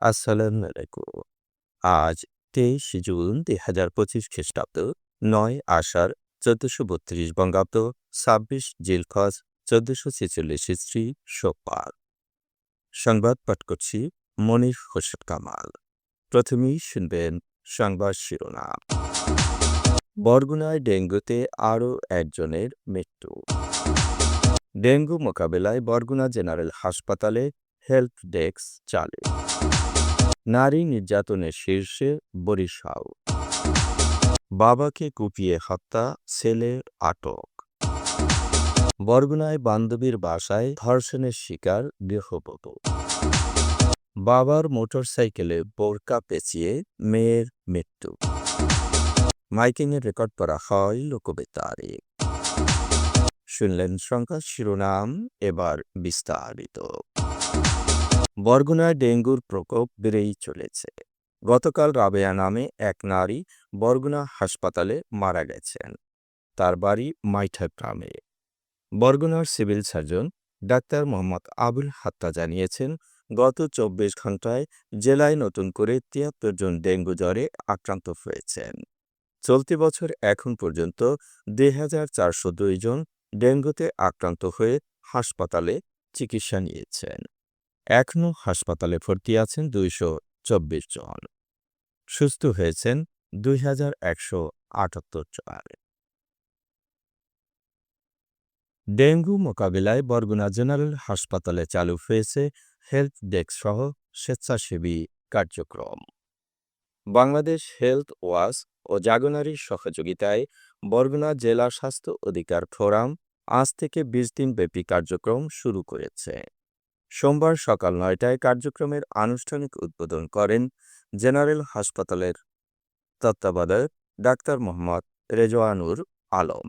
আসসালামু আলাইকুম। আজ ২৩ জুন ২০২৫ খ্রিস্টাব্দ, ৯ আষাঢ় ১৪৩২ বঙ্গাব্দ, ২৬ জিলহজ ১৪৪৬ হিজরি, সোমবার। সংবাদ পাঠ করছি মনির হোসেন কামাল। প্রথমেই শুনবেন সংবাদ শিরোনাম। বরগুনায় ডেঙ্গুতে আরও একজনের মৃত্যু। ডেঙ্গু মোকাবেলায় বরগুনা জেনারেল হাসপাতালে হেল্প ডেস্ক চালু। নারী নির্যাতনের শীর্ষে বরিশাল। বাবাকে কুপিয়ে হত্যা, ছেলে আটক। বরগুনায় বান্ধবীর বাসায় ধর্ষণের শিকার গৃহবধূ। বাবার মোটরসাইকেলে বোরকা পেঁচিয়ে মেয়ের মৃত্যু। মাইকিংয়ে রেকর্ড করা হয় লোকবেতারে। শুনলেন সংবাদ শিরোনাম, এবার বিস্তারিত। বরগুনায় ডেঙ্গুর প্রকোপ বেড়েই চলেছে। গতকাল রাবেয়া নামে এক নারী বরগুনা হাসপাতালে মারা গেছেন। তার বাড়ি মাইঠা গ্রামে। বরগুনার civil surgeon doctor Mohammad Abul হাত্তা জানিয়েছেন, গত ২৪ ঘণ্টায় জেলায় নতুন করে ৭৩ জন ডেঙ্গু জ্বরে আক্রান্ত হয়েছেন। চলতি বছর এখন পর্যন্ত ২,৪০২ জন ডেঙ্গুতে আক্রান্ত হয়ে হাসপাতালে চিকিৎসা নিয়েছেন। এখনও হাসপাতালে ভর্তি আছেন ২২৪ জন। সুস্থ হয়েছেন ২,১৭৮ জন। ডেঙ্গু মোকাবিলায় বরগুনা জেনারেল হাসপাতালে চালু হয়েছে হেলথ ডেস্ক সহ স্বেচ্ছাসেবী কার্যক্রম। বাংলাদেশ হেলথ ওয়াচ ও জাগনারীর সহযোগিতায় বরগুনা জেলা স্বাস্থ্য অধিকার ফোরাম আজ থেকে ২০ দিনব্যাপী কার্যক্রম শুরু করেছে। সোমবার সকাল ৯টায় কার্যক্রমের আনুষ্ঠানিক উদ্বোধন করেন জেনারেল হাসপাতালের তত্ত্বাবধায়ক ডাক্তার মোহাম্মদ রেজওয়ানুর আলম।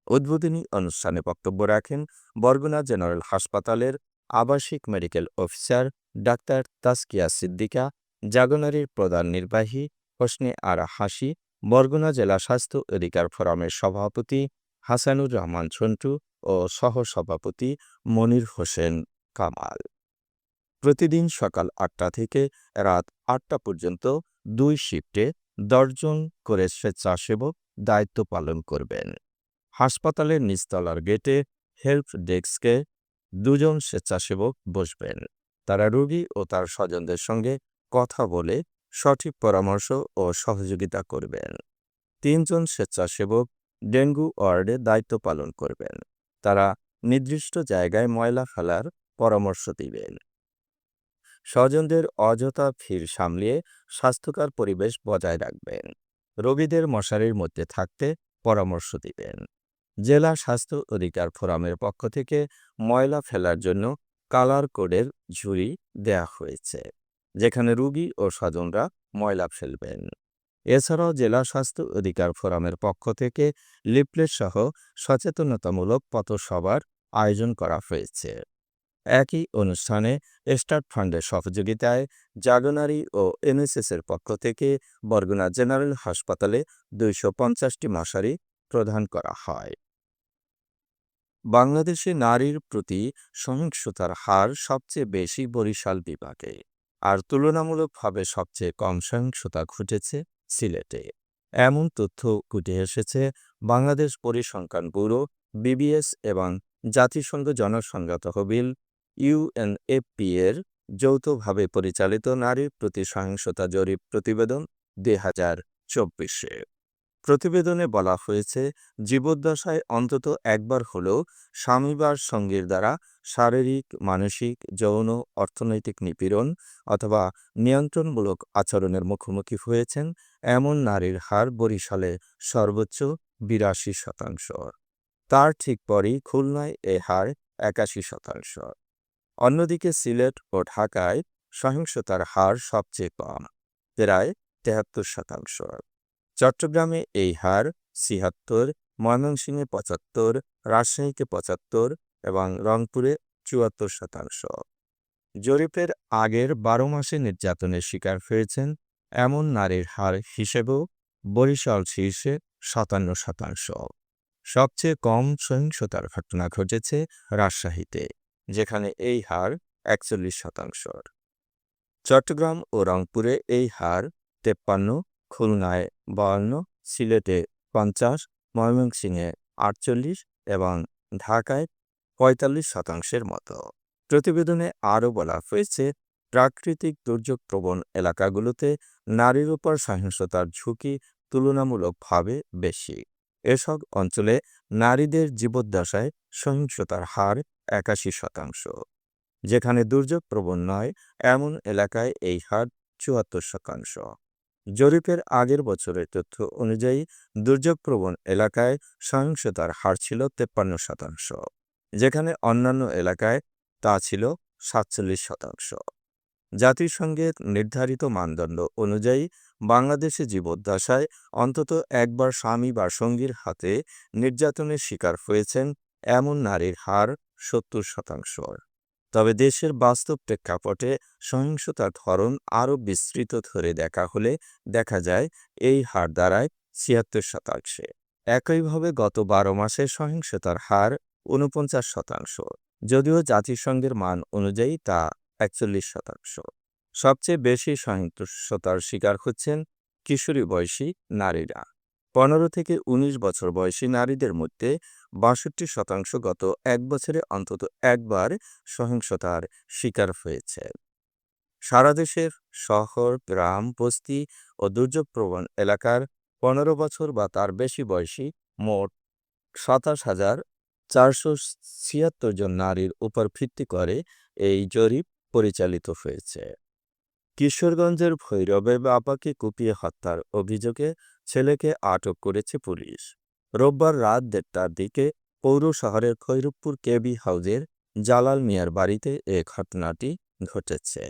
উদ্বোধনী অনুষ্ঠানে বক্তব্য রাখেন বরগুনা জেনারেল হাসপাতালের আবাসিক medical officer doctor Taskia Siddika, জাগনারীর প্রধান নির্বাহী হোসনে আরা হাসি, বরগুনা জেলা স্বাস্থ্য অধিকার ফোরামের সভাপতি হাসানুর রহমান ঝন্টু ও সহসভাপতি মনির হোসেন কামাল। প্রতিদিন সকাল ৮টা থেকে রাত ৮টা পর্যন্ত ২ শিফটে ১০ জন করে স্বেচ্ছাসেবক দায়িত্ব পালন করবেন। হাসপাতালের নিচতলার গেটে হেল্প ডেস্কে ২ জন স্বেচ্ছাসেবক বসবেন। তারা রোগী ও তার স্বজনদের সঙ্গে কথা বলে সঠিক পরামর্শ ও সহযোগিতা করবেন। ৩ জন স্বেচ্ছাসেবক ডেঙ্গু ওয়ার্ডে দায়িত্ব পালন করবেন। তারা নির্দিষ্ট জায়গায় ময়লা ফেলার পরামর্শ দিবেন। স্বজনদের অযথা ভিড় সামলিয়ে স্বাস্থ্যকর পরিবেশ বজায় রাখবেন। রোগীদের মশারির মধ্যে থাকতে পরামর্শ দিবেন। জেলা স্বাস্থ্য অধিকার ফোরামের পক্ষ থেকে ময়লা ফেলার জন্য কালার কোডের ঝুড়ি দেয়া হয়েছে, যেখানে রোগী ও স্বজনরা ময়লা ফেলবেন। এছাড়াও জেলা স্বাস্থ্য অধিকার ফোরামের পক্ষ থেকে লিফলেট সহ সচেতনতামূলক পথসভার আয়োজন করা হয়েছে। একই অনুষ্ঠানে স্টার্ট ফান্ডের সহযোগিতায় জাগনারী ও এনএসএসের পক্ষ থেকে বরগুনা জেনারেল হাসপাতালে ২৫০টি মশারি প্রদান করা হয়। বাংলাদেশে নারীর প্রতি সহিংসতার হার সবচেয়ে বেশি বরিশাল বিভাগে, আর তুলনামূলকভাবে সবচেয়ে কম সহিংসতা ঘটেছে সিলেটে। এমন তথ্য উঠে এসেছে বাংলাদেশ পরিসংখ্যান ব্যুরো বিবিএস এবং জাতিসংঘ জনসংখ্যা তহবিল ইউএনএফপি এর যৌথভাবে পরিচালিত নারীর প্রতি সহিংসতা জরিপ প্রতিবেদন ২০২৪-এ। প্রতিবেদনে বলা হয়েছে, জীবদ্দশায় অন্তত একবার হলেও স্বামী বা সঙ্গীর দ্বারা শারীরিক, মানসিক, যৌন, অর্থনৈতিক নিপীড়ন অথবা নিয়ন্ত্রণমূলক আচরণের মুখোমুখি হয়েছেন এমন নারীর হার বরিশালে সর্বোচ্চ ৮২%। তার ঠিক পরই খুলনায় এ হার ৮১%। অন্যদিকে সিলেট ও ঢাকায় সহিংসতার হার সবচেয়ে কম, প্রায় ৭৩%। চট্টগ্রামে এই হার ৭৬, ময়মনসিংহে ৭৫, রাজশাহীতে ৭৫ এবং রংপুরে ৭৪%। জরিপের আগের ১২ মাসে নির্যাতনের শিকার হয়েছেন এমন নারীর হার হিসেবেও বরিশাল শীর্ষে ৫৭%। সবচেয়ে কম সহিংসতার ঘটনা ঘটেছে রাজশাহীতে, যেখানে এই হার ৪১%। চট্টগ্রাম ও রংপুরে এই হার ৫৩, খুলনায় ৫২, সিলেটে ৫০, ময়মনসিংহে ৪৮ এবং ঢাকায় ৪৫% মতো। প্রতিবেদনে আরও বলা হয়েছে, প্রাকৃতিক দুর্যোগপ্রবণ এলাকাগুলোতে নারীর উপর সহিংসতার ঝুঁকি তুলনামূলকভাবে বেশি। এসব অঞ্চলে নারীদের জীবদ্দশায় সহিংসতার হার ৮১%। যেখানে দুর্যোগপ্রবণ নয়, এমন এলাকায় এই হার ৭৪%। জরিপের আগের বছরের তথ্য অনুযায়ী দুর্যোগপ্রবণ এলাকায় সহিংসতার হার ছিল ৫৩%, যেখানে অন্যান্য এলাকায় তা ছিল ৪৭%। জাতিসংঘের নির্ধারিত মানদণ্ড অনুযায়ী বাংলাদেশে জীবদ্দশায় অন্তত একবার স্বামী বা সঙ্গীর হাতে নির্যাতনের শিকার হয়েছেন এমন নারীর হার ৭০%। তবে দেশের বাস্তব প্রেক্ষাপটে সহিংসতার ধরন আরও বিস্তৃত ধরে দেখা হলে দেখা যায় এই হার দাঁড়ায় ৭৬%। একইভাবে গত ১২ মাসে সহিংসতার হার ৪৯%, যদিও জাতিসংঘের মান অনুযায়ী তা ৪১%। সবচেয়ে বেশি সহিংসতার শিকার হচ্ছেন কিশোরী বয়সী নারীরা। ১৫ থেকে ১৯ বছর বয়সী নারীদের মধ্যে ৬২% গত এক বছরে অন্তত একবার সহিংসতার শিকার হয়েছে। সারা দেশের শহর, গ্রাম, বস্তি ও দুর্যোগপ্রবণ এলাকার ১৫ বছর বা তার বেশি বয়সী মোট ২৭,৪৭৬ জন নারীর উপর ভিত্তি করে এই জরিপ পরিচালিত হয়েছে। কিশোরগঞ্জের ভৈরবে বাবাকে কুপিয়ে হত্যার অভিযোগে ছেলেকে আটক করেছে পুলিশ। রোববার রাত ১:৩০টার দিকে পৌর শহরের খৈরপুর কেবি হাউজের জালাল মিয়ার বাড়িতে এ ঘটনাটি ঘটেছে।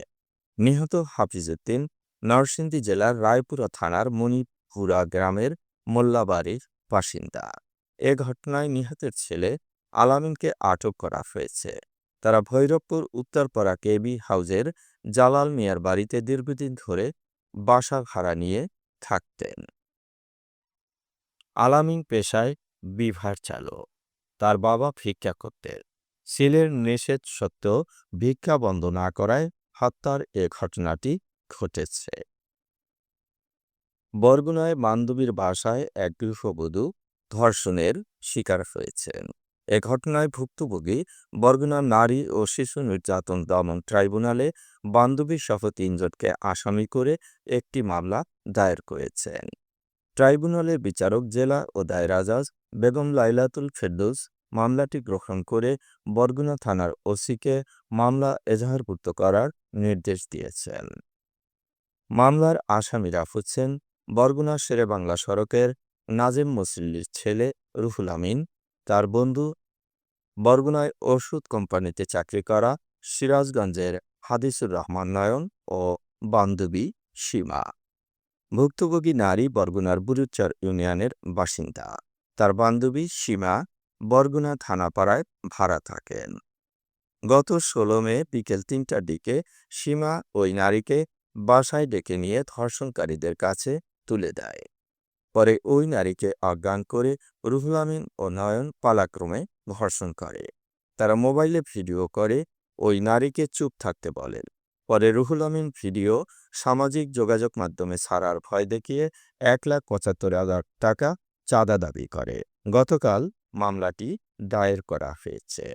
নিহত হাফিজউদ্দিন নরসিংদী জেলার রায়পুরা থানার মণিপুরা গ্রামের মোল্লাবাড়ির বাসিন্দা। এ ঘটনায় নিহতের ছেলে আলামিনকে আটক করা হয়েছে। তারা ভৈরবপুর উত্তরপাড়া কেবি হাউজের জালাল মিয়ার বাড়িতে দীর্ঘদিন ধরে বাসা ভাড়া নিয়ে থাকতেন। আলামিন পেশায় বিভার চালক। তার বাবা ভিক্ষা করতেন। ছেলের নিষেধ সত্ত্বেও ভিক্ষা বন্ধ না করায় হত্যার এ ঘটনাটি ঘটেছে। বরগুনায় বান্ধবীর বাসায় এক গৃহবধূ ধর্ষণের শিকার হয়েছেন। এ ঘটনায় ভুক্তভোগী বরগুনা নারী ও শিশু নির্যাতন দমন ট্রাইব্যুনালে বান্ধবীসহ ৩ জনকে আসামি করে একটি মামলা দায়ের করেছেন। ট্রাইব্যুনালের বিচারক জেলা ও দায়রা জজ বেগম লাইলাতুল ফেরদৌস মামলাটি গ্রহণ করে বরগুনা থানার ওসিকে মামলা এজাহারভুক্ত করার নির্দেশ দিয়েছেন। মামলার আসামিরা হচ্ছেন বরগুনা শেরেবাংলা সড়কের নাজেম মুসল্লির ছেলে রুহুল আমিন, তার বন্ধু বরগুনায় ওষুধ কোম্পানিতে চাকরি করা সিরাজগঞ্জের হাদিসুর রহমান নয়ন ও বান্ধবী সীমা। ভুক্তভোগী নারী বরগুনার বুরুচর ইউনিয়নের বাসিন্দা। তার বান্ধবী সীমা বরগুনা থানাপাড়ায় ভাড়া থাকেন। গত ১৬ মে বিকেল ৩টার দিকে সীমা ওই নারীকে বাসায় ডেকে নিয়ে ধর্ষণকারীদের কাছে তুলে দেয়। পরে ওই নারীকে অজ্ঞান করে রুহুল আমিন ও নয়ন পালাক্রমে ধর্ষণ করে। তারা মোবাইলে ভিডিও করে ওই নারীকে চুপ থাকতে বলেন। পরে রুহুল আমিন ভিডিও সামাজিক যোগাযোগ মাধ্যমে ছাড়ার ভয় দেখিয়ে ১,৭৫,০০০ টাকা চাঁদা দাবি করে। গতকাল মামলাটি দায়ের করা হয়েছে।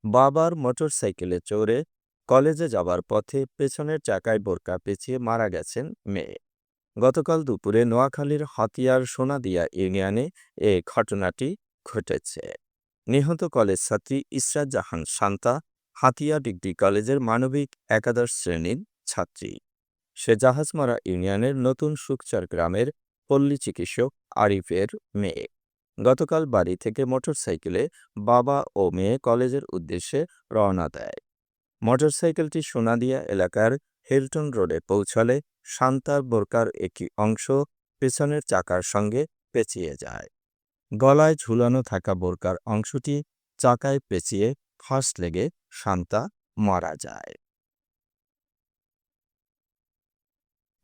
বাবার মোটরসাইকেলে চড়ে কলেজে যাবার পথে পেছনের চাকায় বোরকা পেঁচিয়ে মারা গেছেন মেয়ে। গতকাল দুপুরে নোয়াখালীর হাতিয়ার সোনাদিয়া ইউনিয়নে এ ঘটনাটি ঘটেছে। নিহত কলেজ ছাত্রী ইসরাত জাহান শান্তা হাতিয়া ডিগ্রি কলেজের মানবিক একাদশ শ্রেণীর ছাত্রী। সে জাহাজমারা ইউনিয়নের নতুন সুকচার গ্রামের পল্লী চিকিৎসক আরিফের মেয়ে। গতকাল বাড়ি থেকে মোটরসাইকেলে বাবা ও মেয়ে কলেজের উদ্দেশ্যে রওনা দেয়। মোটরসাইকেলটি সোনাদিয়া এলাকার হিলটন রোডে পৌঁছালে শান্তার বোরকার একটি অংশ পেছনের চাকার সঙ্গে পেঁচিয়ে যায়। গলায় ঝুলানো থাকা বোরকার অংশটি চাকায় পেঁচিয়ে ফাঁস লেগে শান্তা মারা যায়।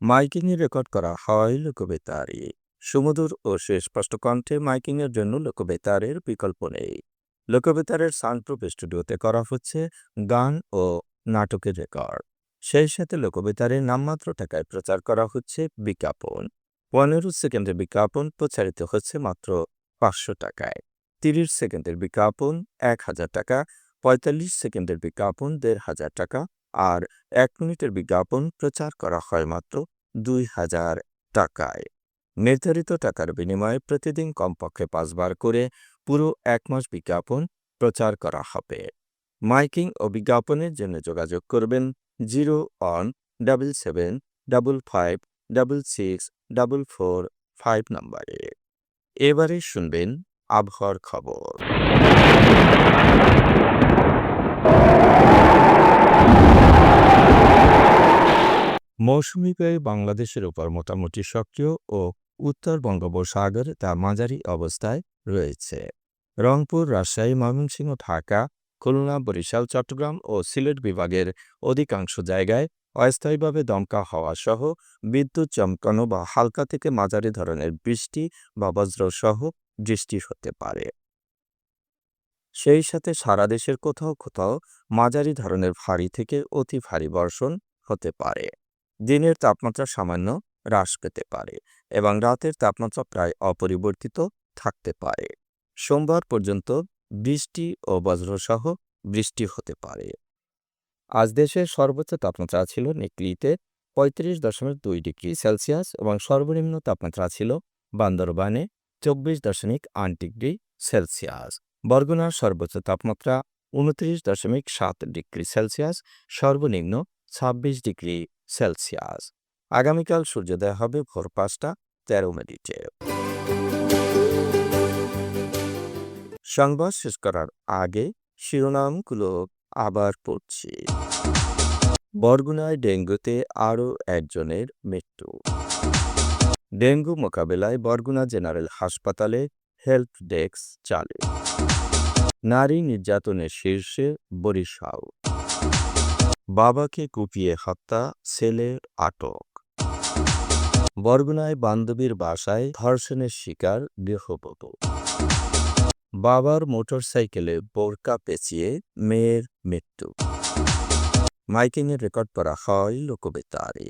মাইকিংয়ে রেকর্ড করা হয় লোকবেতারে। সুমধুর ও সুস্পষ্ট কণ্ঠে মাইকিংয়ের জন্য লোকবেতারের বিকল্প নেই। লোকবেতারের সাউন্ডপ্রুফ স্টুডিওতে করা হচ্ছে গান ও নাটকের রেকর্ড। সেই সাথে লোকবেতারে নামমাত্র টাকায় প্রচার করা হচ্ছে বিজ্ঞাপন। 15 সেকেন্ডের বিজ্ঞাপন প্রচারিত হচ্ছে মাত্র 500 টাকায়। 30 সেকেন্ডের বিজ্ঞাপন 1000 টাকা, 45 সেকেন্ডের বিজ্ঞাপন 1500 টাকা, আর 1 মিনিটের বিজ্ঞাপন প্রচার করা হয় মাত্র 2000 টাকায়। নির্ধারিত টাকার বিনিময়ে প্রতিদিন কমপক্ষে 5 বার করে পুরো 1 মাস বিজ্ঞাপন প্রচার করা হবে। মাইকিং ও বিজ্ঞাপনের জন্য যোগাযোগ করবেন 0-17755664445 নম্বরে। এবারে শুনবেন আবহাওয়ার খবর। মৌসুমী বায়ু বাংলাদেশের উপর মোটামুটি সক্রিয় ও উত্তর বঙ্গোপসাগরে তা মাঝারি অবস্থায় রয়েছে। রংপুর, রাজশাহী, ময়মনসিংহ, ঢাকা, খুলনা, বরিশাল, চট্টগ্রাম ও সিলেট বিভাগের অধিকাংশ জায়গায় অস্থায়ীভাবে দমকা হাওয়া সহ বিদ্যুৎ চমকানো বা হালকা থেকে মাঝারি ধরনের বৃষ্টি বা বজ্রসহ বৃষ্টি হতে পারে। সেই সাথে সারা দেশের কোথাও কোথাও মাঝারি ধরনের ভারী থেকে অতি ভারী বর্ষণ হতে পারে। দিনের তাপমাত্রা সামান্য হ্রাস পেতে পারে এবং রাতের তাপমাত্রা প্রায় অপরিবর্তিত থাকতে পারে। সোমবার পর্যন্ত বৃষ্টি ও বজ্রসহ বৃষ্টি হতে পারে। আজ দেশের সর্বোচ্চ তাপমাত্রা ছিল নিকলিতে ৩৫.২ ডিগ্রি সেলসিয়াস এবং সর্বনিম্ন তাপমাত্রা ছিল বান্দরবানে ২৪.৮ ডিগ্রি সেলসিয়াস। বরগুনার সর্বোচ্চ তাপমাত্রা ২৯.৭ ডিগ্রি সেলসিয়াস, সর্বনিম্ন ২৬ ডিগ্রি সেলসিয়াস। আগামীকাল সূর্যোদয় হবে ভোর ৫টা ১৩ মিনিটে। সংবাদ শেষ করার আগে শিরোনামগুলো আবার পড়ছি। বরগুনায় ডেঙ্গুতে আরও একজনের মৃত্যু। ডেঙ্গু মোকাবেলায় বরগুনা জেনারেল হাসপাতালে হেলথ ডেস্ক চালু। নারী নির্যাতনের শীর্ষে বরিশাল। বাবাকে কুপিয়ে হত্যা, ছেলের আটক। বরগুনায় বান্ধবীর বাসায় ধর্ষণের শিকার গৃহবধূ। বাবার মোটরসাইকেলে বোরকা পেঁচিয়ে মেয়ের মৃত্যু। মাইকিংয়ে রেকর্ড করা হয় লোকবেতারে।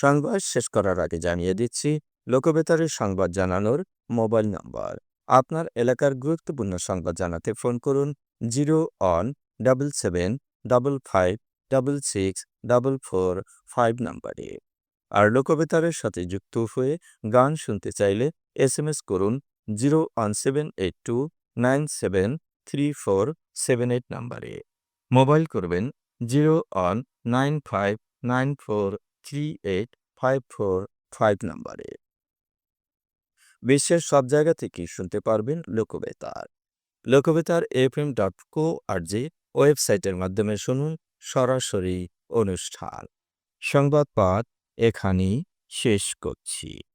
সংবাদ শেষ করার আগে জানিয়ে দিচ্ছি লোকবেতারের সংবাদ জানানোর মোবাইল নম্বর। আপনার এলাকার গুরুত্বপূর্ণ সংবাদ জানাতে ফোন করুন 0-17755664445 নম্বরে। আর লোকবেতারের সাথে যুক্ত হয়ে গান শুনতে চাইলে SMS করুন 01782973478 নম্বরে। মোবাইল করবেন 01959438545 নম্বরে। বিশ্বের সব জায়গা থেকেই শুনতে পারবেন লোকবেতার। লোকবেতার fm.co.rg ওয়েবসাইটের মাধ্যমে শুনুন সরাসরি অনুষ্ঠান। সংবাদ পাঠ এখানেই শেষ করছি।